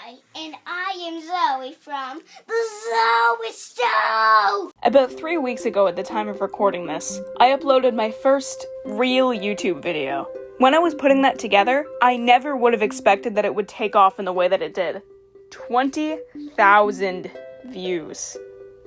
Hi, and I am Zoe from the Zoe Show! About 3 weeks ago at the time of recording this, I uploaded my first real YouTube video. When I was putting that together, I never would have expected that it would take off in the way that it did. 20,000 views.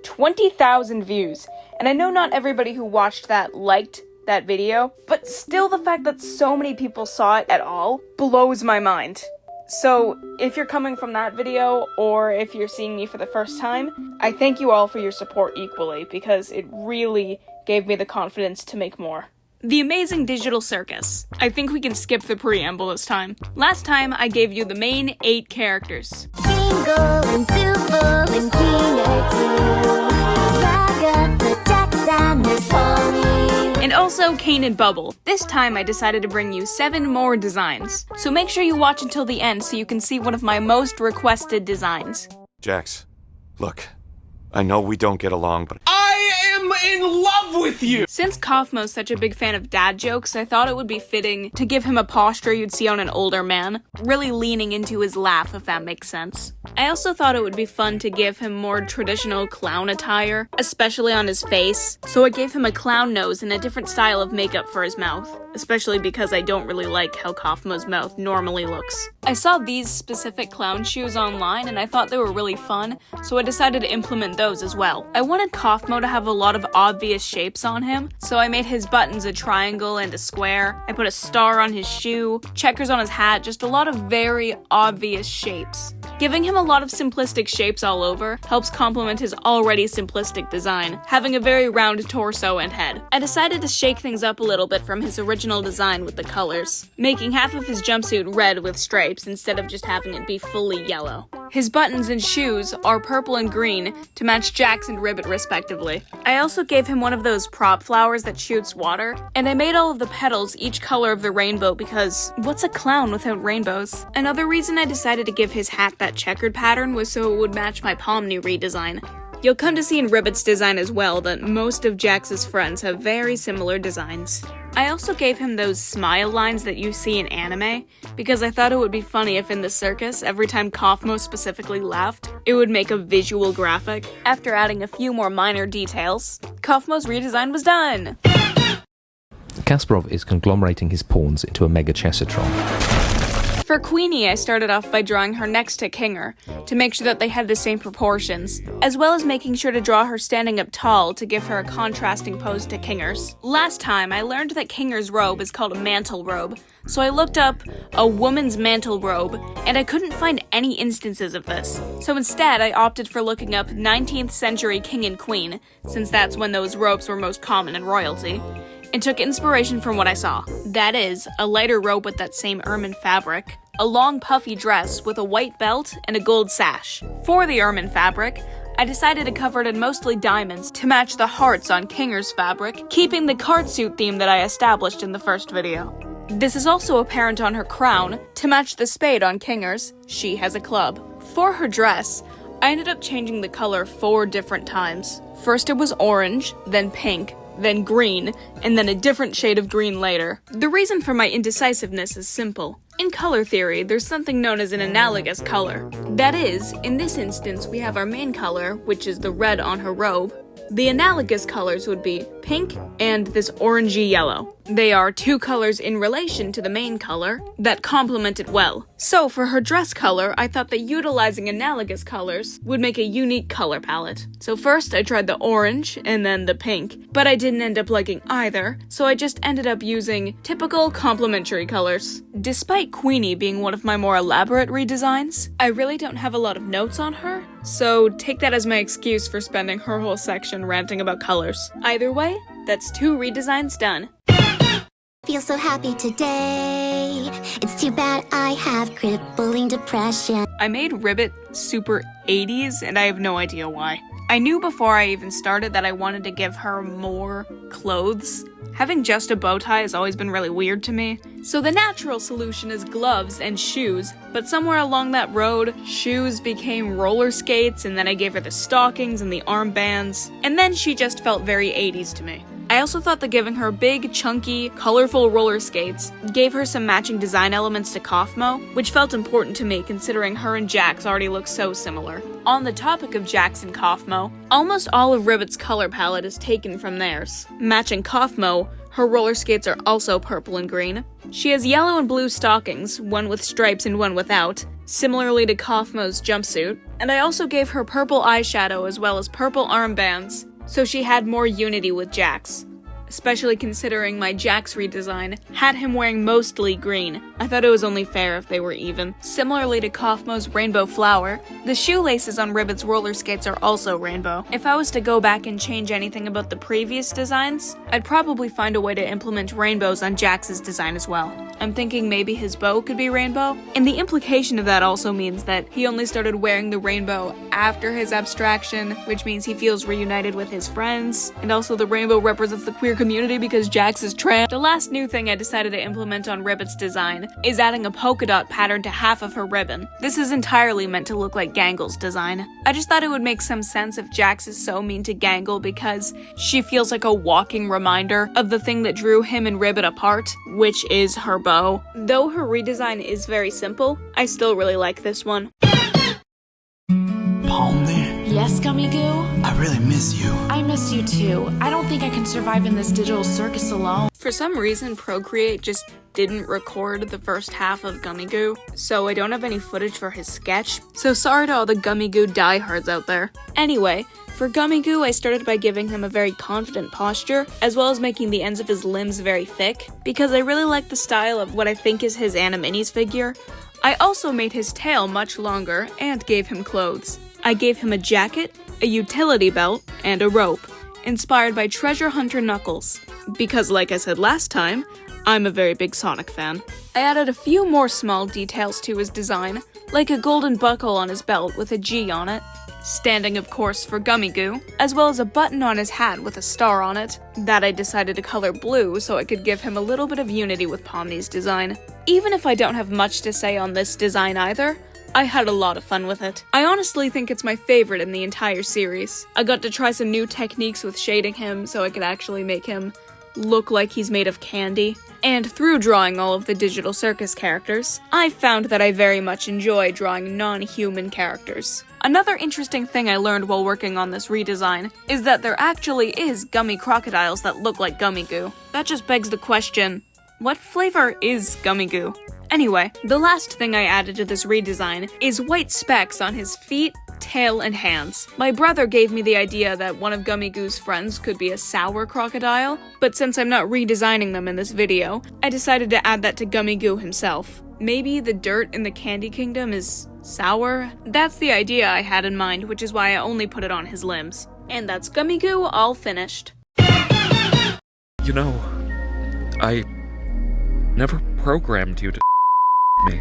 20,000 views. And I know not everybody who watched that liked that video, but still the fact that so many people saw it at all blows my mind. So, if you're coming from that video, or if you're seeing me for the first time, I thank you all for your support equally, because it really gave me the confidence to make more. The Amazing Digital Circus. I think we can skip the preamble this time. Last time, I gave you the main 8 characters. Jingle and Zooble and Queenie too. Ragga, the ducks and Miss Polly. And also Kane and Bubble. This time I decided to bring you 7 more designs. So make sure you watch until the end so you can see one of my most requested designs. Jax, look, I know we don't get along, but I am in love with you! Since Kaufmo's such a big fan of dad jokes, I thought it would be fitting to give him a posture you'd see on an older man, really leaning into his laugh, if that makes sense. I also thought it would be fun to give him more traditional clown attire, especially on his face, so I gave him a clown nose and a different style of makeup for his mouth, especially because I don't really like how Kaufmo's mouth normally looks. I saw these specific clown shoes online and I thought they were really fun, so I decided to implement those as well. I wanted Kaufmo to have a lot of obvious shapes on him, so I made his buttons a triangle and a square. I put a star on his shoe, checkers on his hat, just a lot of very obvious shapes. Giving him a lot of simplistic shapes all over helps complement his already simplistic design, having a very round torso and head. I decided to shake things up a little bit from his original design with the colors, making half of his jumpsuit red with stripes instead of just having it be fully yellow. His buttons and shoes are purple and green to match Jax and Ribbit respectively. I also gave him one of those prop flowers that shoots water, and I made all of the petals each color of the rainbow because what's a clown without rainbows? Another reason I decided to give his hat that checkered pattern was so it would match my Pomni redesign. You'll come to see in Ribbit's design as well that most of Jax's friends have very similar designs. I also gave him those smile lines that you see in anime, because I thought it would be funny if in the circus, every time Kaufmo specifically laughed, it would make a visual graphic. After adding a few more minor details, Kaufmo's redesign was done! Kasparov is conglomerating his pawns into a mega chessatron. For Queenie, I started off by drawing her next to Kinger, to make sure that they had the same proportions, as well as making sure to draw her standing up tall to give her a contrasting pose to Kinger's. Last time, I learned that Kinger's robe is called a mantle robe, so I looked up a woman's mantle robe, and I couldn't find any instances of this. So instead, I opted for looking up 19th century king and queen, since that's when those robes were most common in royalty, and took inspiration from what I saw. That is, a lighter robe with that same ermine fabric, a long puffy dress with a white belt and a gold sash. For the ermine fabric, I decided to cover it in mostly diamonds to match the hearts on Kinger's fabric, keeping the card suit theme that I established in the first video. This is also apparent on her crown, to match the spade on Kinger's. She has a club. For her dress, I ended up changing the color 4 different times. First it was orange, then pink, then green, and then a different shade of green later. The reason for my indecisiveness is simple. In color theory, there's something known as an analogous color. That is, in this instance, we have our main color, which is the red on her robe. The analogous colors would be pink and this orangey yellow. They are 2 colors in relation to the main color that complement it well. So for her dress color, I thought that utilizing analogous colors would make a unique color palette. So first I tried the orange and then the pink, but I didn't end up liking either, so I just ended up using typical complementary colors. Despite Queenie being one of my more elaborate redesigns, I really don't have a lot of notes on her, so take that as my excuse for spending her whole section ranting about colors. Either way, that's 2 redesigns done. Feel so happy today. It's too bad I have crippling depression. I made Ribbit super 80s, and I have no idea why. I knew before I even started that I wanted to give her more clothes. Having just a bow tie has always been really weird to me, so the natural solution is gloves and shoes, but somewhere along that road, shoes became roller skates, and then I gave her the stockings and the armbands, and then she just felt very 80s to me. I also thought that giving her big, chunky, colorful roller skates gave her some matching design elements to Kaufmo, which felt important to me considering her and Jax already look so similar. On the topic of Jax and Kaufmo, almost all of Ribbit's color palette is taken from theirs. Matching Kaufmo, her roller skates are also purple and green. She has yellow and blue stockings, one with stripes and one without, similarly to Kaufmo's jumpsuit. And I also gave her purple eyeshadow as well as purple armbands, so she had more unity with Jax. Especially considering my Jax redesign had him wearing mostly green. I thought it was only fair if they were even. Similarly to Kaufmo's rainbow flower, the shoelaces on Ribbit's roller skates are also rainbow. If I was to go back and change anything about the previous designs, I'd probably find a way to implement rainbows on Jax's design as well. I'm thinking maybe his bow could be rainbow, and the implication of that also means that he only started wearing the rainbow after his abstraction, which means he feels reunited with his friends, and also the rainbow represents the queer community because Jax is trans. The last new thing I decided to implement on Ribbit's design is adding a polka dot pattern to half of her ribbon. This is entirely meant to look like Gangle's design. I just thought it would make some sense if Jax is so mean to Gangle because she feels like a walking reminder of the thing that drew him and Ribbit apart, which is her bow. Though her redesign is very simple, I still really like this one. Palmer, Yes, Gummigoo? I really miss you. I miss you too. I don't think I can survive in this digital circus alone. For some reason, Procreate just didn't record the first half of Gummigoo, so I don't have any footage for his sketch. So sorry to all the Gummigoo diehards out there. Anyway, for Gummigoo, I started by giving him a very confident posture, as well as making the ends of his limbs very thick, because I really like the style of what I think is his Animini's figure. I also made his tail much longer and gave him clothes. I gave him a jacket, a utility belt, and a rope, inspired by Treasure Hunter Knuckles, because like I said last time, I'm a very big Sonic fan. I added a few more small details to his design, like a golden buckle on his belt with a G on it, standing of course for Gummigoo, as well as a button on his hat with a star on it, that I decided to color blue so I could give him a little bit of unity with Pomni's design. Even if I don't have much to say on this design either, I had a lot of fun with it. I honestly think it's my favorite in the entire series. I got to try some new techniques with shading him so I could actually make him look like he's made of candy. And through drawing all of the Digital Circus characters, I found that I very much enjoy drawing non-human characters. Another interesting thing I learned while working on this redesign is that there actually is gummy crocodiles that look like Gummigoo. That just begs the question, what flavor is Gummigoo? Anyway, the last thing I added to this redesign is white specks on his feet, tail, and hands. My brother gave me the idea that one of Gummigoo's friends could be a sour crocodile, but since I'm not redesigning them in this video, I decided to add that to Gummigoo himself. Maybe the dirt in the Candy Kingdom is sour? That's the idea I had in mind, which is why I only put it on his limbs. And that's Gummigoo all finished. You know, I never programmed you to me.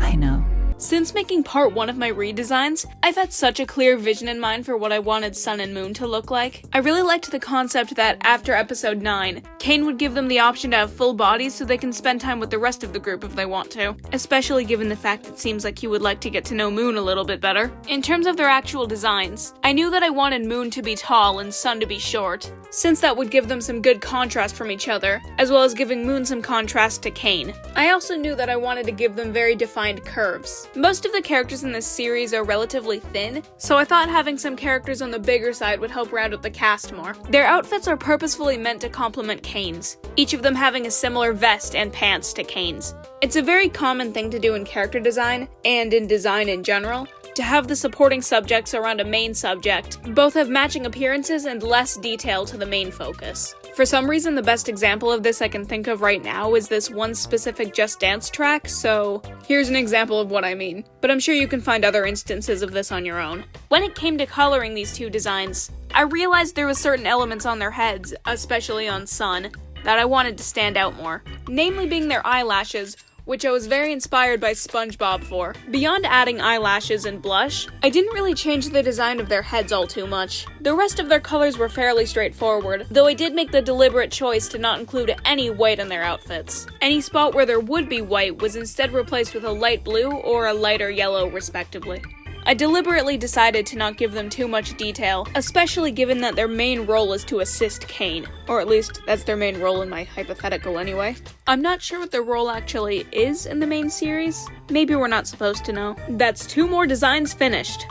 I know. Since making part 1 of my redesigns, I've had such a clear vision in mind for what I wanted Sun and Moon to look like. I really liked the concept that after episode 9, Kane would give them the option to have full bodies so they can spend time with the rest of the group if they want to, especially given the fact it seems like he would like to get to know Moon a little bit better. In terms of their actual designs, I knew that I wanted Moon to be tall and Sun to be short, since that would give them some good contrast from each other, as well as giving Moon some contrast to Kane. I also knew that I wanted to give them very defined curves. Most of the characters in this series are relatively thin, so I thought having some characters on the bigger side would help round out the cast more. Their outfits are purposefully meant to complement Kane's, each of them having a similar vest and pants to Kane's. It's a very common thing to do in character design, and in design in general, to have the supporting subjects around a main subject both have matching appearances and less detail to the main focus. For some reason, the best example of this I can think of right now is this one specific Just Dance track, so here's an example of what I mean. But I'm sure you can find other instances of this on your own. When it came to coloring these two designs, I realized there were certain elements on their heads, especially on Sun, that I wanted to stand out more. Namely being their eyelashes, which I was very inspired by SpongeBob for. Beyond adding eyelashes and blush, I didn't really change the design of their heads all too much. The rest of their colors were fairly straightforward, though I did make the deliberate choice to not include any white in their outfits. Any spot where there would be white was instead replaced with a light blue or a lighter yellow, respectively. I deliberately decided to not give them too much detail, especially given that their main role is to assist Kane. Or at least, that's their main role in my hypothetical anyway. I'm not sure what their role actually is in the main series. Maybe we're not supposed to know. That's 2 more designs finished.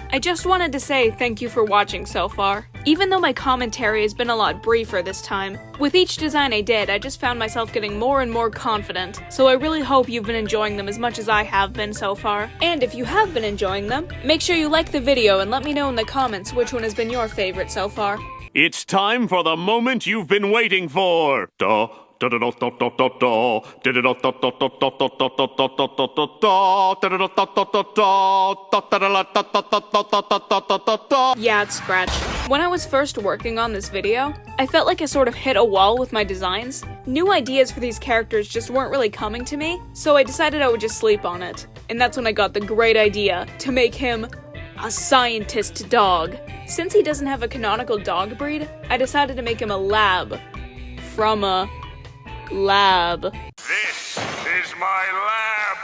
I just wanted to say thank you for watching so far. Even though my commentary has been a lot briefer this time, with each design I did, I just found myself getting more and more confident, so I really hope you've been enjoying them as much as I have been so far. And if you have been enjoying them, make sure you like the video and let me know in the comments which one has been your favorite so far. It's time for the moment you've been waiting for. Yeah, it's Scratch. When I was first working on this video, I felt like I sort of hit a wall with my designs. New ideas for these characters just weren't really coming to me, so I decided I would just sleep on it. And that's when I got the great idea to make him a scientist dog. Since he doesn't have a canonical dog breed, I decided to make him a lab. From a lab. This is my lab.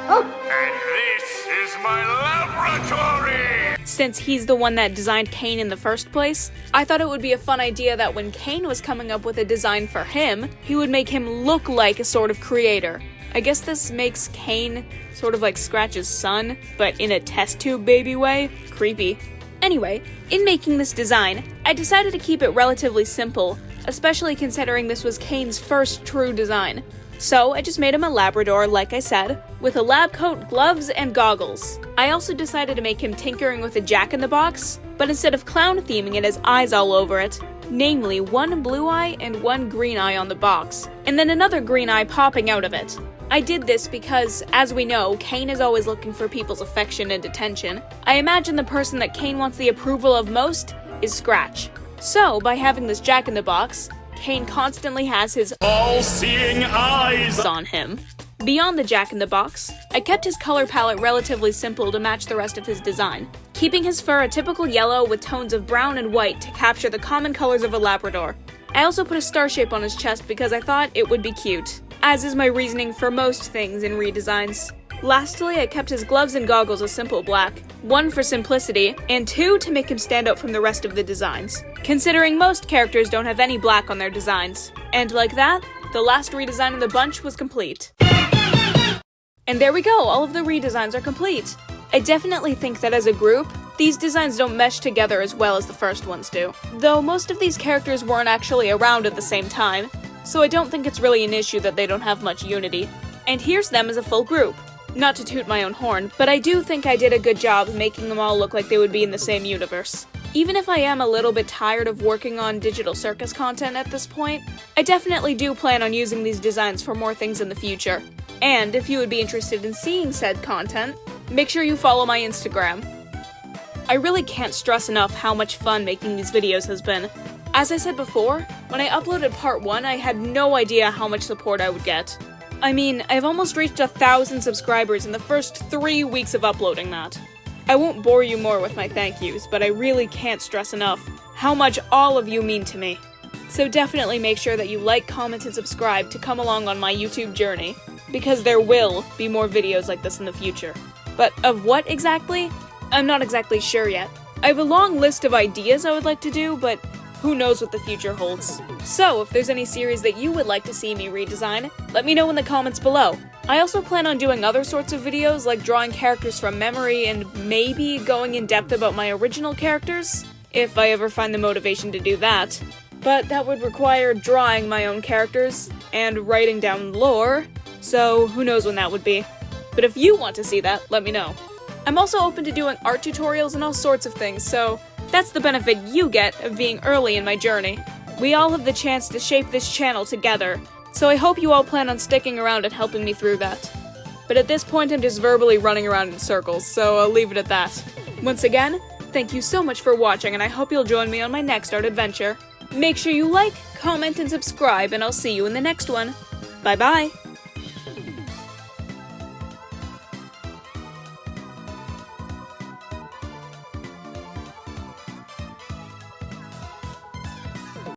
And this is my laboratory. Since he's the one that designed Kane in the first place, I thought it would be a fun idea that when Kane was coming up with a design for him, he would make him look like a sort of creator. I guess this makes Kane sort of like Scratch's son, but in a test tube baby way. Creepy. Anyway, in making this design, I decided to keep it relatively simple, especially considering this was Kane's first true design. So I just made him a Labrador, like I said, with a lab coat, gloves, and goggles. I also decided to make him tinkering with a jack-in-the-box, but instead of clown theming it has eyes all over it, namely 1 blue eye and 1 green eye on the box, and then another green eye popping out of it. I did this because, as we know, Kane is always looking for people's affection and attention. I imagine the person that Kane wants the approval of most is Scratch. So, by having this jack-in-the-box, Kane constantly has his all-seeing eyes on him. Beyond the jack-in-the-box, I kept his color palette relatively simple to match the rest of his design, keeping his fur a typical yellow with tones of brown and white to capture the common colors of a Labrador. I also put a star shape on his chest because I thought it would be cute, as is my reasoning for most things in redesigns. Lastly, I kept his gloves and goggles a simple black, 1 for simplicity, and 2 to make him stand out from the rest of the designs, considering most characters don't have any black on their designs. And like that, the last redesign in the bunch was complete. And there we go, all of the redesigns are complete. I definitely think that as a group, these designs don't mesh together as well as the first ones do. Though most of these characters weren't actually around at the same time, so I don't think it's really an issue that they don't have much unity. And here's them as a full group. Not to toot my own horn, but I do think I did a good job making them all look like they would be in the same universe. Even if I am a little bit tired of working on Digital Circus content at this point, I definitely do plan on using these designs for more things in the future. And if you would be interested in seeing said content, make sure you follow my Instagram. I really can't stress enough how much fun making these videos has been. As I said before, when I uploaded part 1, I had no idea how much support I would get. I mean, I've almost reached 1,000 subscribers in the first 3 weeks of uploading that. I won't bore you more with my thank yous, but I really can't stress enough how much all of you mean to me. So definitely make sure that you like, comment, and subscribe to come along on my YouTube journey, because there will be more videos like this in the future. But of what exactly? I'm not exactly sure yet. I have a long list of ideas I would like to do, but who knows what the future holds. So, if there's any series that you would like to see me redesign, let me know in the comments below. I also plan on doing other sorts of videos, like drawing characters from memory and maybe going in depth about my original characters, if I ever find the motivation to do that. But that would require drawing my own characters and writing down lore, so who knows when that would be. But if you want to see that, let me know. I'm also open to doing art tutorials and all sorts of things, so that's the benefit you get of being early in my journey. We all have the chance to shape this channel together, so I hope you all plan on sticking around and helping me through that. But at this point I'm just verbally running around in circles, so I'll leave it at that. Once again, thank you so much for watching, and I hope you'll join me on my next art adventure. Make sure you like, comment, and subscribe, and I'll see you in the next one. Bye bye!